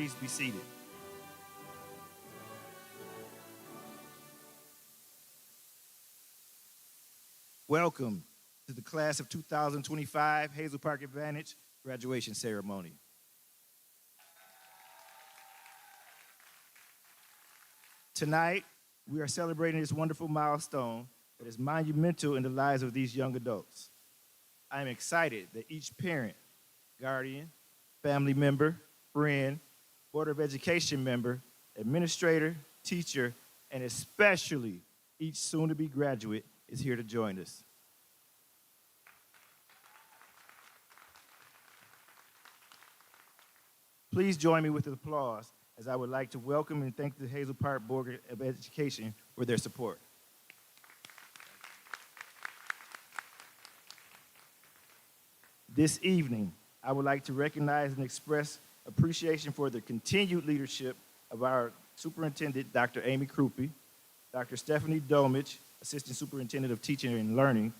Please be seated. Welcome to the class of 2025 Hazel Park Advantage graduation ceremony. Tonight, we are celebrating this wonderful milestone that is monumental in the lives of these young adults. I am excited that each parent, guardian, family member, friend, Board of Education member, administrator, teacher, and especially each soon-to-be graduate is here to join us. Please join me with an applause as I would like to welcome and thank the Hazel Park Board of Education for their support. This evening, I would like to recognize and express appreciation for the continued leadership of our Superintendent, Dr. Amy Krupe, Dr. Stephanie Domich, Assistant Superintendent of Teaching and Learning,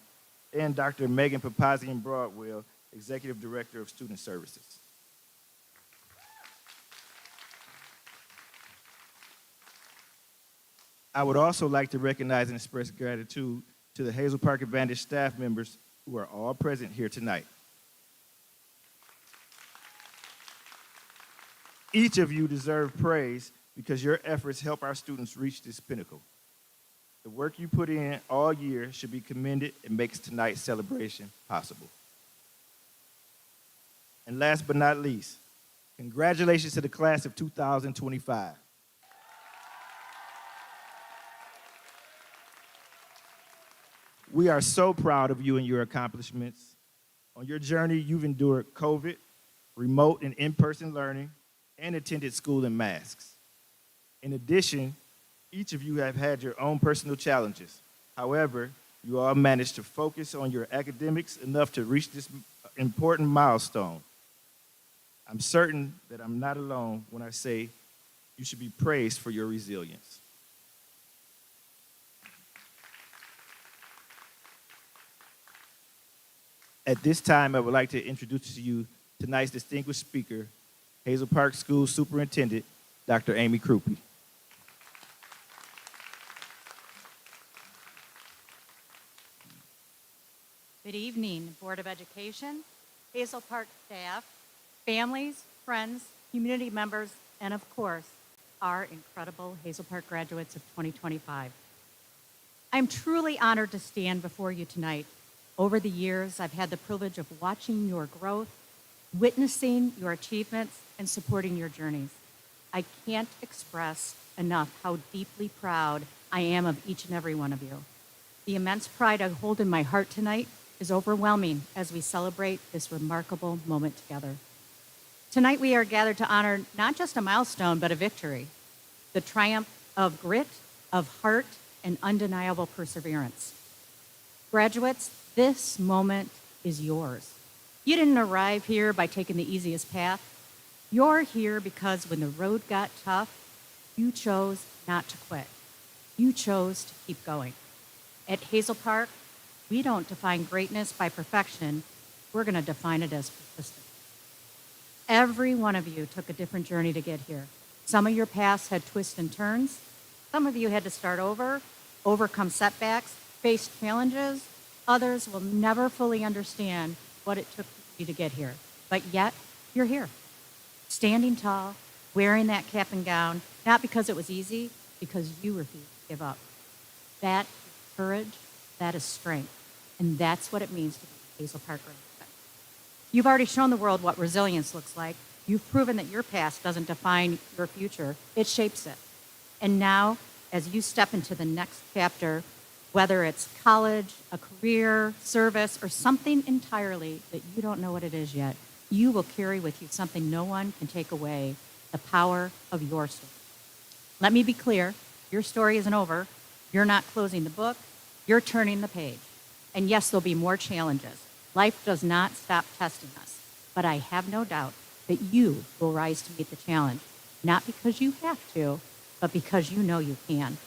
and Dr. Megan Papazian-Broadwell, Executive Director of Student Services. I would also like to recognize and express gratitude to the Hazel Park Advantage staff members who are all present here tonight. Each of you deserve praise because your efforts help our students reach this pinnacle. The work you put in all year should be commended and makes tonight's celebration possible. And last but not least, congratulations to the class of 2025. We are so proud of you and your accomplishments. On your journey, you've endured COVID, remote and in-person learning, and attended school in masks. In addition, each of you have had your own personal challenges. However, you all managed to focus on your academics enough to reach this important milestone. I'm certain that I'm not alone when I say you should be praised for your resilience. At this time, I would like to introduce to you tonight's distinguished speaker, Hazel Park School Superintendent, Dr. Amy Krupe. Good evening, Board of Education, Hazel Park staff, families, friends, community members, and of course, our incredible Hazel Park graduates of 2025. I'm truly honored to stand before you tonight. Over the years, I've had the privilege of watching your growth, witnessing your achievements, and supporting your journeys. I can't express enough how deeply proud I am of each and every one of you. The immense pride I hold in my heart tonight is overwhelming as we celebrate this remarkable moment together. Tonight we are gathered to honor not just a milestone, but a victory, the triumph of grit, of heart, and undeniable perseverance. Graduates, this moment is yours. You didn't arrive here by taking the easiest path. You're here because when the road got tough, you chose not to quit. You chose to keep going. At Hazel Park, we don't define greatness by perfection. We're going to define it as persistence. Every one of you took a different journey to get here. Some of your paths had twists and turns. Some of you had to start over, overcome setbacks, face challenges. Others will never fully understand what it took for you to get here. But yet, you're here, standing tall, wearing that cap and gown, not because it was easy, because you refused to give up. That is courage, that is strength, and that's what it means to be a Hazel Park graduate. You've already shown the world what resilience looks like. You've proven that your past doesn't define your future, it shapes it. And now, as you step into the next chapter, whether it's college, a career, service, or something entirely that you don't know what it is yet, you will carry with you something no one can take away, the power of your story. Let me be clear, your story isn't over. You're not closing the book, you're turning the page. And yes, there'll be more challenges. Life does not stop testing us, but I have no doubt that you will rise to meet the challenge, not because you have to, but because you know you can.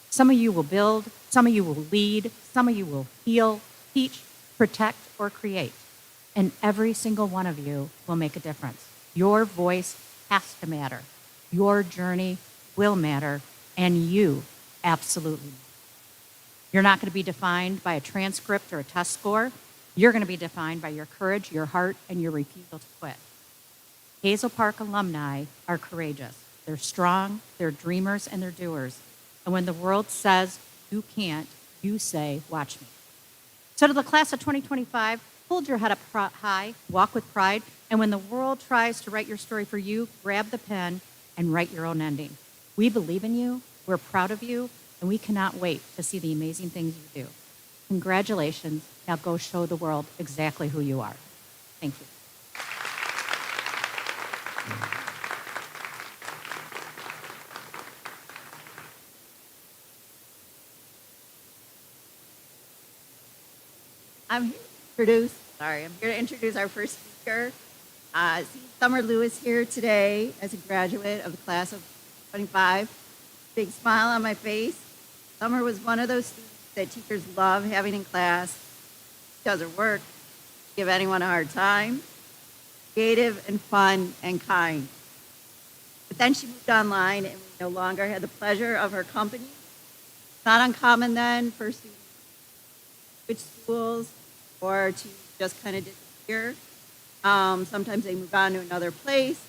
Some of you will build, some of you will lead, some of you will heal, teach, protect, or create. And every single one of you will make a difference. Your voice has to matter. Your journey will matter, and you absolutely matter. You're not going to be defined by a transcript or a test score. You're going to be defined by your courage, your heart, and your refusal to quit. Hazel Park alumni are courageous. They're strong, they're dreamers, and they're doers. And when the world says you can't, you say, watch me. So to the class of 2025, hold your head up high, walk with pride, and when the world tries to write your story for you, grab the pen and write your own ending. We believe in you, we're proud of you, and we cannot wait to see the amazing things you do. Congratulations. Now go show the world exactly who you are. Thank you. I'm here to introduce our first speaker. See Summer Lewis here today as a graduate of the class of 25. Big smile on my face. Summer was one of those students that teachers love having in class. She does her work, give anyone a hard time, creative and fun and kind. But then she moved online and we no longer had the pleasure of her company. It's not uncommon then for students to switch schools or to just kind of disappear. Sometimes they move on to another place.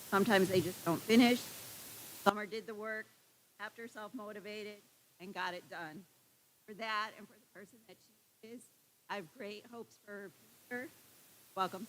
Sometimes they just don't finish. Summer did the work, kept herself motivated, and got it done. For that and for the person that she is, I have great hopes for her future. Welcome.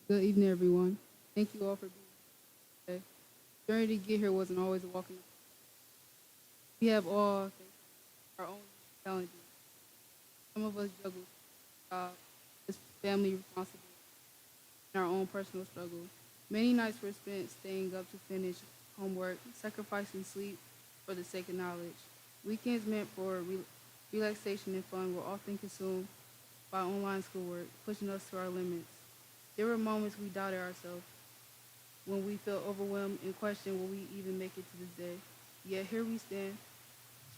Good evening, everyone. Thank you all for being here today. The journey to get here wasn't always a walk in the park. We have all our own challenges. Some of us juggle jobs, this family responsibility, and our own personal struggles. Many nights were spent staying up to finish homework, sacrificing sleep for the sake of knowledge. Weekends meant for relaxation and fun were often consumed by online schoolwork, pushing us to our limits. There were moments we doubted ourselves, when we felt overwhelmed and questioned will we even make it to this day. Yet here we stand,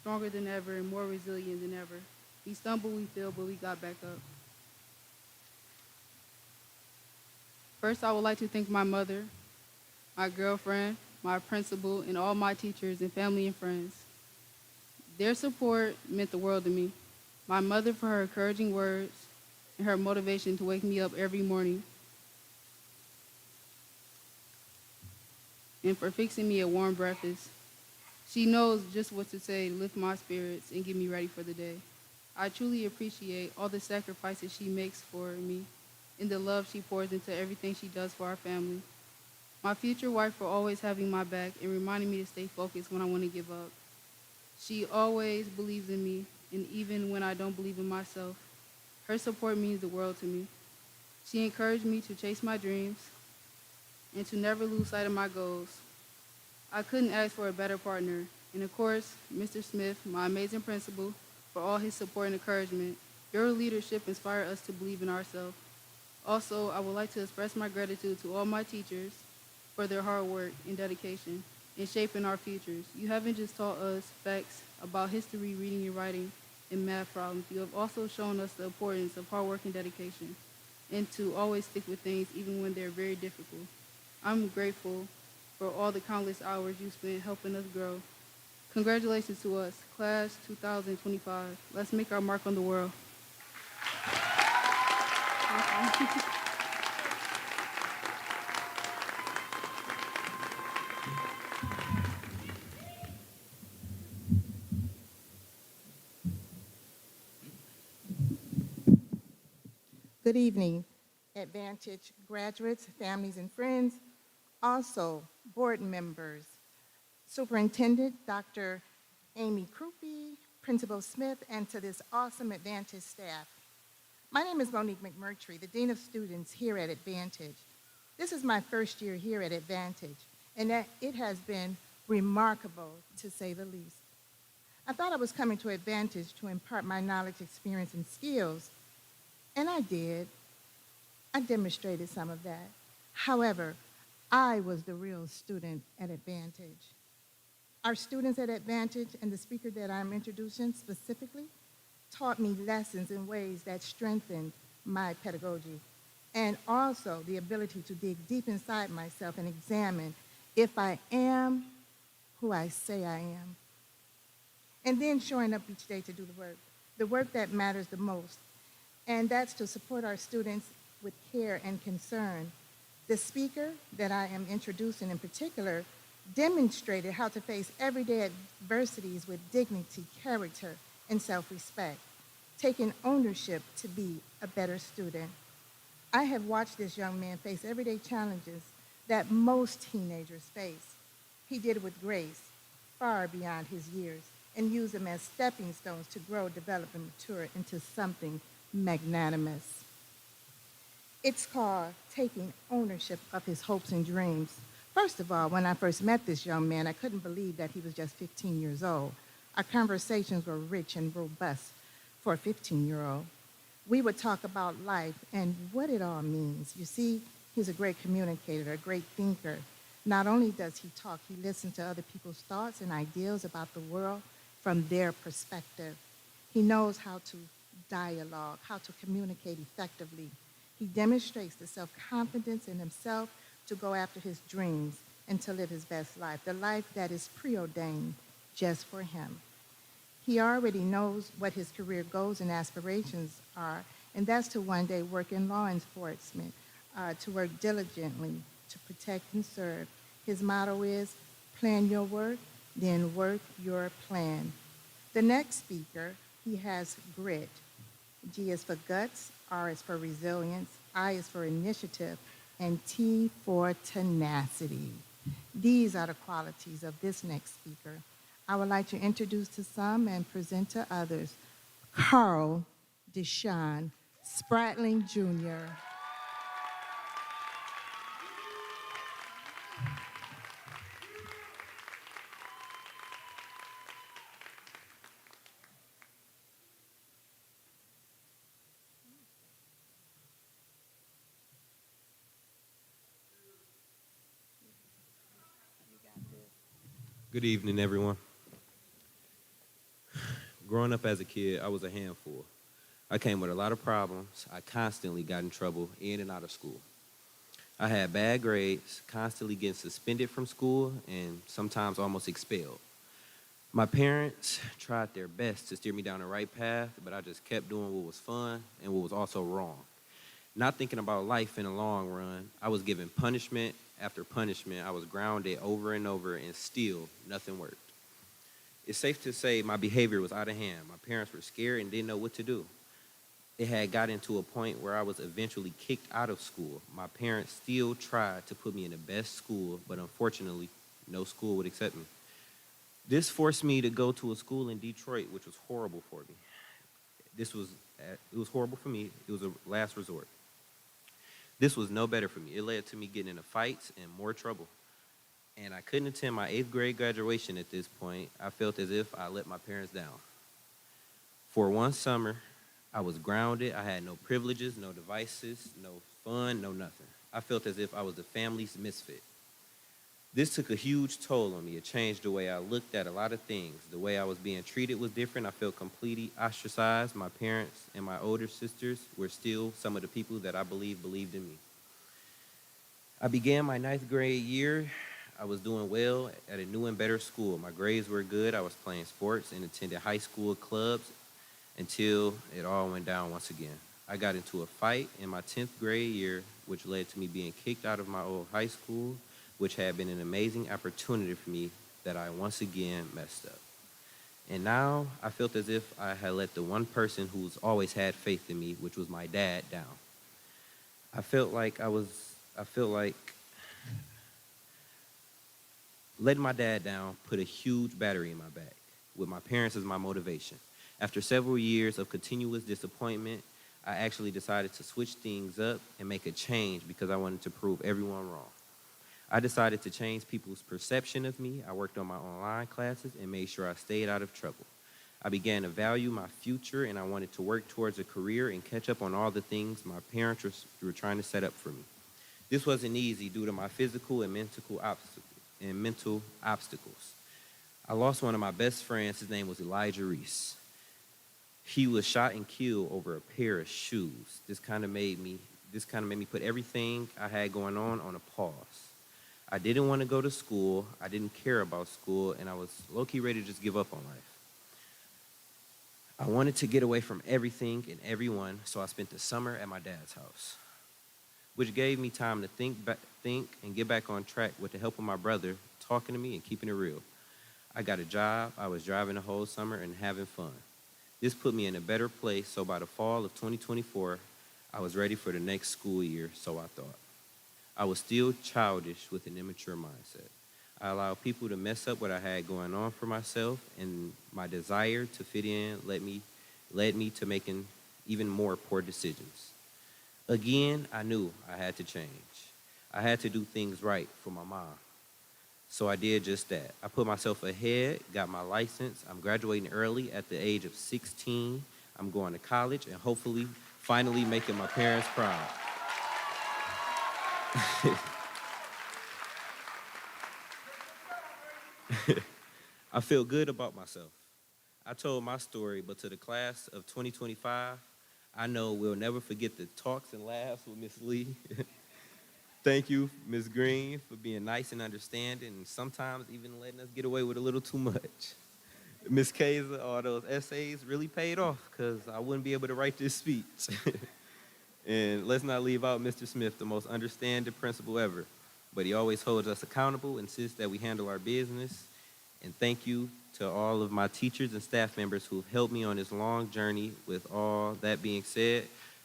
stronger than ever and more resilient than ever. We stumbled, we failed, but we got back up. First, I would like to thank my mother, my girlfriend, my principal, and all my teachers and family and friends. Their support meant the world to me. My mother for her encouraging words and her motivation to wake me up every morning, and for fixing me a warm breakfast. She knows just what to say to lift my spirits and get me ready for the day. I truly appreciate all the sacrifices she makes for me and the love she pours into everything she does for our family. My future wife for always having my back and reminding me to stay focused when I want to give up. She always believes in me, and even when I don't believe in myself, her support means the world to me. She encouraged me to chase my dreams and to never lose sight of my goals. I couldn't ask for a better partner. And of course, Mr. Smith, my amazing principal, for all his support and encouragement. Your leadership inspired us to believe in ourselves. Also, I would like to express my gratitude to all my teachers for their hard work and dedication in shaping our futures. You haven't just taught us facts about history, reading and writing, and math problems. You have also shown us the importance of hard work and dedication, and to always stick with things even when they're very difficult. I'm grateful for all the countless hours you spent helping us grow. Congratulations to us, Class 2025. Let's make our mark on the world. Good evening, Advantage graduates, families, and friends, also board members, Superintendent Dr. Amy Krupe, Principal Smith, and to this awesome Advantage staff. My name is Monique McMurtry, the Dean of Students here at Advantage. This is my first year here at Advantage, and that it has been remarkable, to say the least. I thought I was coming to Advantage to impart my knowledge, experience, and skills, and I did. I demonstrated some of that. However, I was the real student at Advantage. Our students at Advantage and the speaker that I'm introducing specifically taught me lessons in ways that strengthened my pedagogy and also the ability to dig deep inside myself and examine if I am who I say I am. And then showing up each day to do the work that matters the most. And that's to support our students with care and concern. The speaker that I am introducing in particular demonstrated how to face everyday adversities with dignity, character, and self-respect, taking ownership to be a better student. I have watched this young man face everyday challenges that most teenagers face. He did it with grace, far beyond his years, and used them as stepping stones to grow, develop, and mature into something magnanimous. It's called taking ownership of his hopes and dreams. First of all, when I first met this young man, I couldn't believe that he was just 15 years old. Our conversations were rich and robust for a 15-year-old. We would talk about life and what it all means. You see, he's a great communicator, a great thinker. Not only does he talk, he listens to other people's thoughts and ideals about the world from their perspective. He knows how to dialogue, how to communicate effectively. He demonstrates the self-confidence in himself to go after his dreams and to live his best life, the life that is preordained just for him. He already knows what his career goals and aspirations are, and that's to one day work in law enforcement, to work diligently, to protect and serve. His motto is, plan your work, then work your plan. The next speaker, he has grit. G is for guts, R is for resilience, I is for initiative, and T for tenacity. These are the qualities of this next speaker. I would like to introduce to some and present to others Carl Deshaun Spratling Jr. Good evening, everyone. Growing up as a kid, I was a handful. I came with a lot of problems. I constantly got in trouble in and out of school. I had bad grades, constantly getting suspended from school, and sometimes almost expelled. My parents tried their best to steer me down the right path, but I just kept doing what was fun and what was also wrong. Not thinking about life in the long run, I was given punishment after punishment. I was grounded over and over, and still nothing worked. It's safe to say my behavior was out of hand. My parents were scared and didn't know what to do. It had gotten to a point where I was eventually kicked out of school. My parents still tried to put me in the best school, but unfortunately, no school would accept me. This forced me to go to a school in Detroit, which was horrible for me. It was horrible for me. It was a last resort. This was no better for me. It led to me getting into fights and more trouble. And I couldn't attend my 8th grade graduation at this point. I felt as if I let my parents down. For one summer, I was grounded. I had no privileges, no devices, no fun, no nothing. I felt as if I was the family's misfit. This took a huge toll on me. It changed the way I looked at a lot of things. The way I was being treated was different. I felt completely ostracized. My parents and my older sisters were still some of the people that I believed in me. I began my 9th grade year. I was doing well at a new and better school. My grades were good. I was playing sports and attended high school clubs until it all went down once again. I got into a fight in my 10th grade year, which led to me being kicked out of my old high school, which had been an amazing opportunity for me that I once again messed up. And now I felt as if I had let the one person who's always had faith in me, which was my dad, down. I felt like letting my dad down put a huge battery in my back, with my parents as my motivation. After several years of continuous disappointment, I actually decided to switch things up and make a change because I wanted to prove everyone wrong. I decided to change people's perception of me. I worked on my online classes and made sure I stayed out of trouble. I began to value my future, and I wanted to work towards a career and catch up on all the things my parents were trying to set up for me. This wasn't easy due to my physical and mental obstacles. I lost one of my best friends. His name was Elijah Reese. He was shot and killed over a pair of shoes. This kind of made me put everything I had going on a pause. I didn't want to go to school. I didn't care about school, and I was low-key ready to just give up on life. I wanted to get away from everything and everyone, so I spent the summer at my dad's house, which gave me time to think and get back on track with the help of my brother talking to me and keeping it real. I got a job. I was driving the whole summer and having fun. This put me in a better place, so by the fall of 2024, I was ready for the next school year, so I thought. I was still childish with an immature mindset. I allowed people to mess up what I had going on for myself, and my desire to fit in led me to making even more poor decisions. Again, I knew I had to change. I had to do things right for my mom. So I did just that. I put myself ahead, got my license. I'm graduating early at the age of 16. I'm going to college and hopefully finally making my parents proud. I feel good about myself. I told my story, but to the class of 2025, I know we'll never forget the talks and laughs with Miss Lee. Thank you, Ms. Green, for being nice and understanding, and sometimes even letting us get away with a little too much. Ms. Hazel, all those essays really paid off because I wouldn't be able to write this speech. And let's not leave out Mr. Smith, the most understanding principal ever. But he always holds us accountable, insists that we handle our business. And thank you to all of my teachers and staff members who have helped me on this long journey. With all that being said,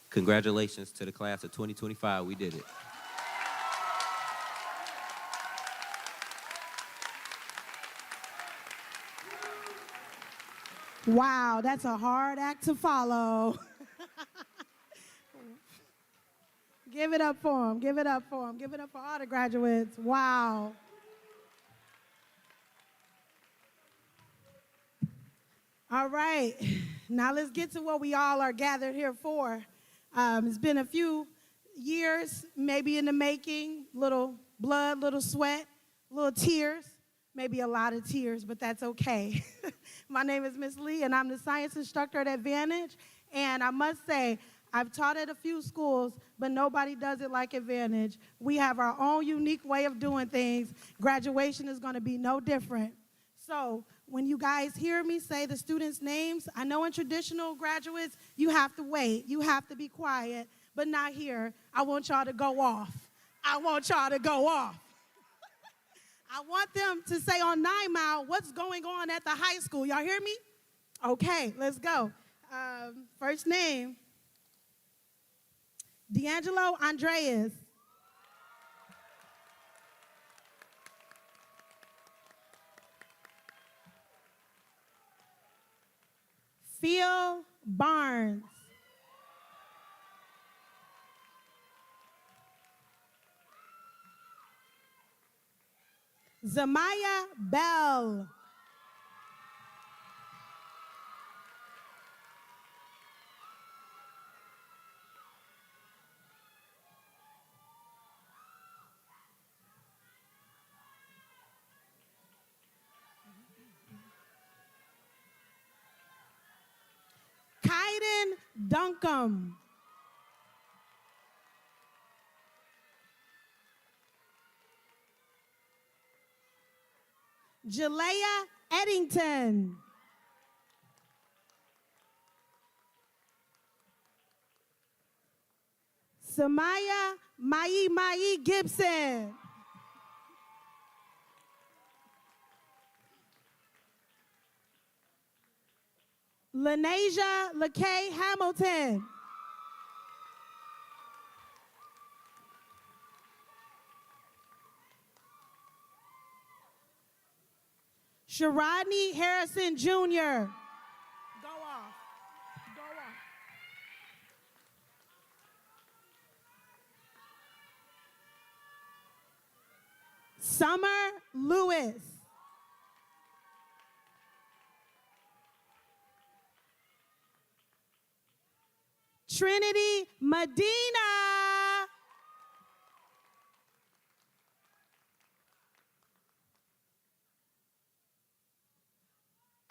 congratulations to the class of 2025. We did it. Wow, that's a hard act to follow. Give it up for him. Give it up for him. Give it up for all the graduates. Wow. All right. Now let's get to what we all are gathered here for. It's been a few years, maybe in the making, little blood, little sweat, little tears, maybe a lot of tears, but that's okay. My name is Miss Lee, and I'm the science instructor at Advantage. And I must say, I've taught at a few schools, but nobody does it like Advantage. We have our own unique way of doing things. Graduation is going to be no different. So when you guys hear me say the students' names, I know in traditional graduates, you have to wait. You have to be quiet, but not here. I want y'all to go off. I want y'all to go off. I want them to say on 9 Mile, what's going on at the high school? Y'all hear me? Okay, let's go. First name, D'Angelo Andreas. Phil Barnes. Zamaya Bell. Kaiden Duncombe. Jalea Eddington. Samaya Mai Gibson. Lanasia LaKay Hamilton. Sharodney Harrison Jr. Go off. Go off. Summer Lewis. Trinity Medina.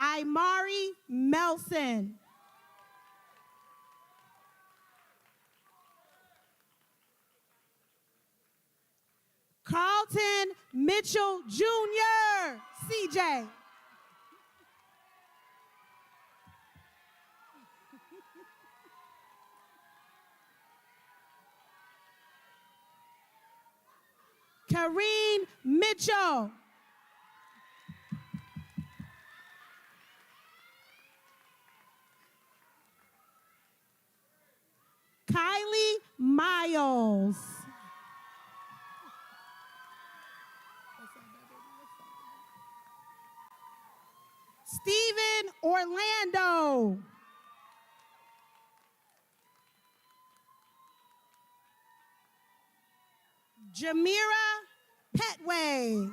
Imari Melson. Carlton Mitchell Jr., CJ. Kareen Mitchell. Kylie Miles. Stephen Orlando. Jamira Petway.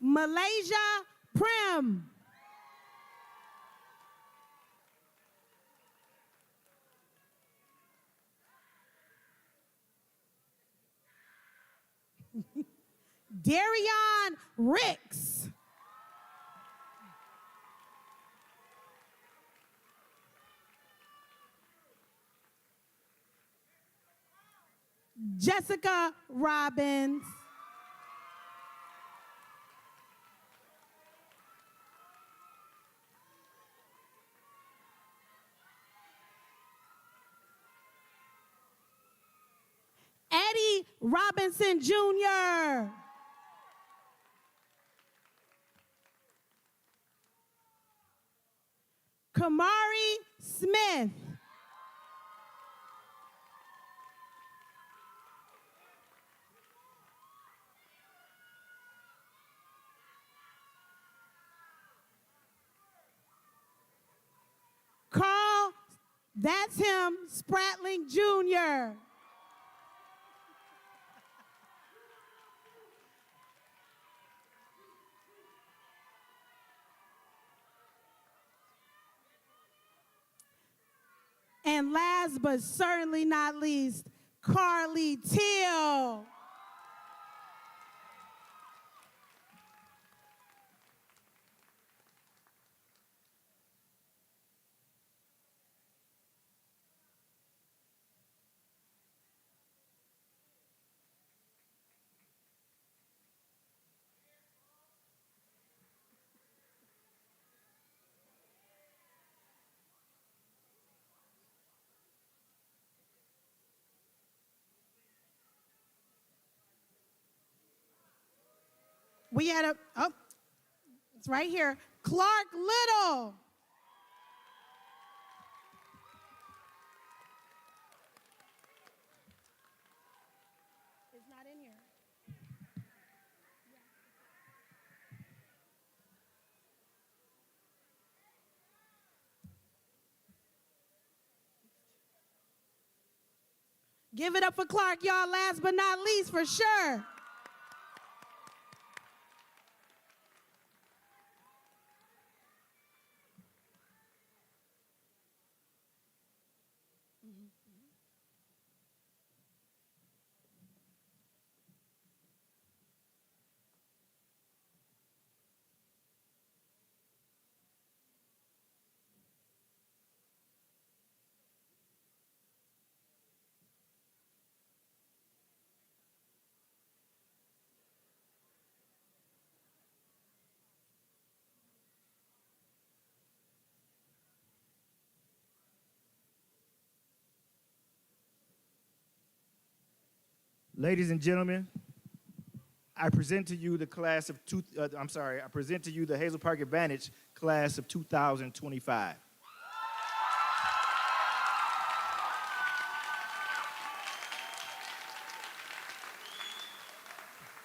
Malaysia Prim. Darion Ricks. Jessica Robbins. Eddie Robinson Jr. Kamari Smith. Carl, that's him, Spratling Jr. And last but certainly not least, Carly Teal. We had it's right here, Clark Little. It's not in here. Give it up for Clark, y'all, last but not least, for sure. Ladies and gentlemen, I present to you the I present to you the Hazel Park Advantage class of 2025.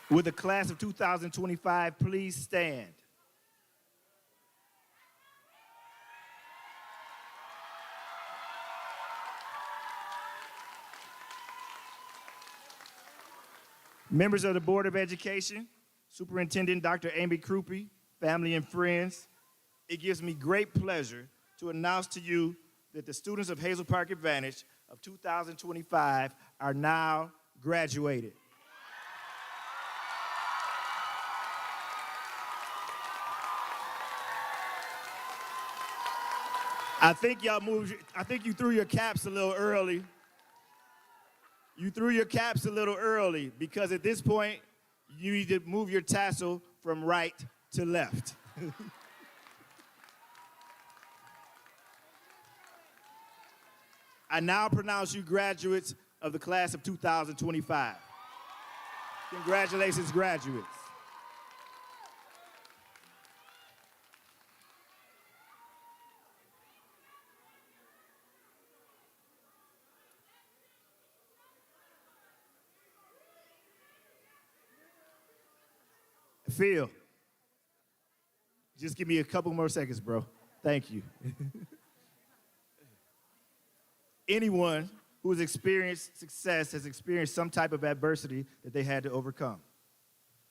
Will the class of 2025 please stand? Members of the Board of Education, Superintendent Dr. Amy Krupe, family and friends, it gives me great pleasure to announce to you that the students of Hazel Park Advantage of 2025 are now graduated. I think you threw your caps a little early. You threw your caps a little early because at this point, you need to move your tassel from right to left. I now pronounce you graduates of the class of 2025. Congratulations, graduates. Phil, just give me a couple more seconds, bro. Thank you. Anyone who has experienced success has experienced some type of adversity that they had to overcome.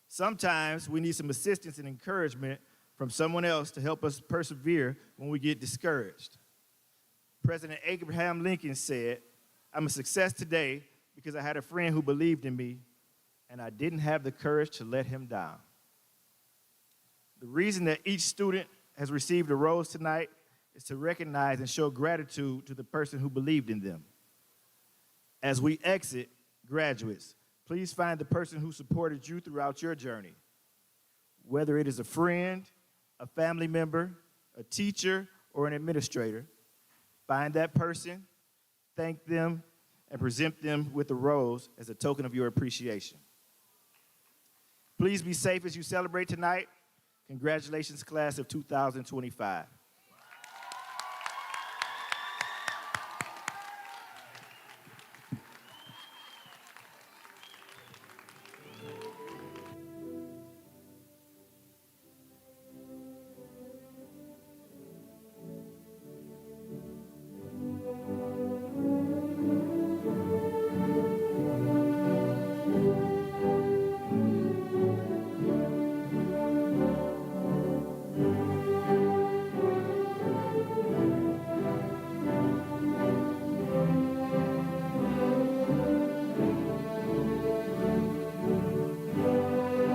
Sometimes we need some assistance and encouragement from someone else to help us persevere when we get discouraged. President Abraham Lincoln said, "I'm a success today because I had a friend who believed in me and I didn't have the courage to let him down." The reason that each student has received a rose tonight is to recognize and show gratitude to the person who believed in them. As we exit, graduates, please find the person who supported you throughout your journey. Whether it is a friend, a family member, a teacher, or an administrator, find that person, thank them, and present them with a rose as a token of your appreciation. Please be safe as you celebrate tonight. Congratulations, class of 2025.